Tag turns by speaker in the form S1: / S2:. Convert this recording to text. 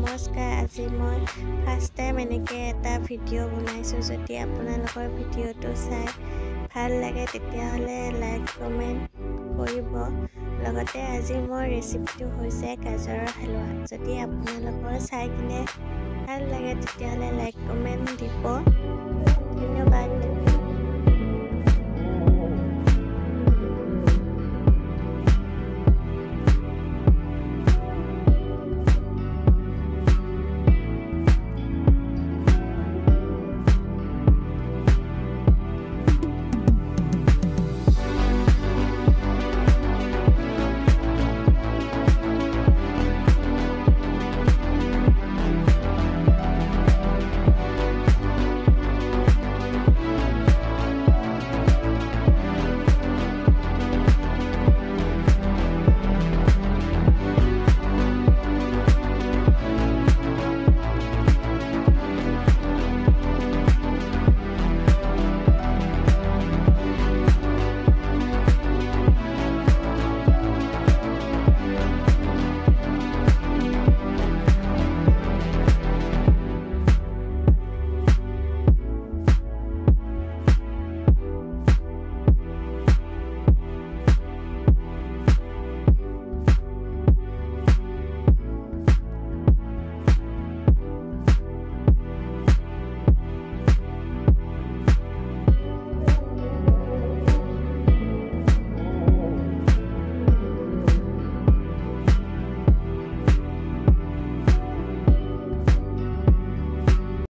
S1: নমস্কাৰ। আজি মই ফাৰ্ষ্ট টাইম এনেকৈ এটা ভিডিঅ' বনাইছোঁ। যদি আপোনালোকৰ ভিডিঅ'টো চাই ভাল লাগে তেতিয়াহ'লে লাইক কমেণ্ট কৰিব। লগতে আজি মোৰ ৰেচিপিটো হৈছে গাজৰৰ হালোৱা। যদি আপোনালোকৰ চাই কিনে ভাল লাগে তেতিয়াহ'লে লাইক কমেণ্ট দিব। ধন্যবাদ।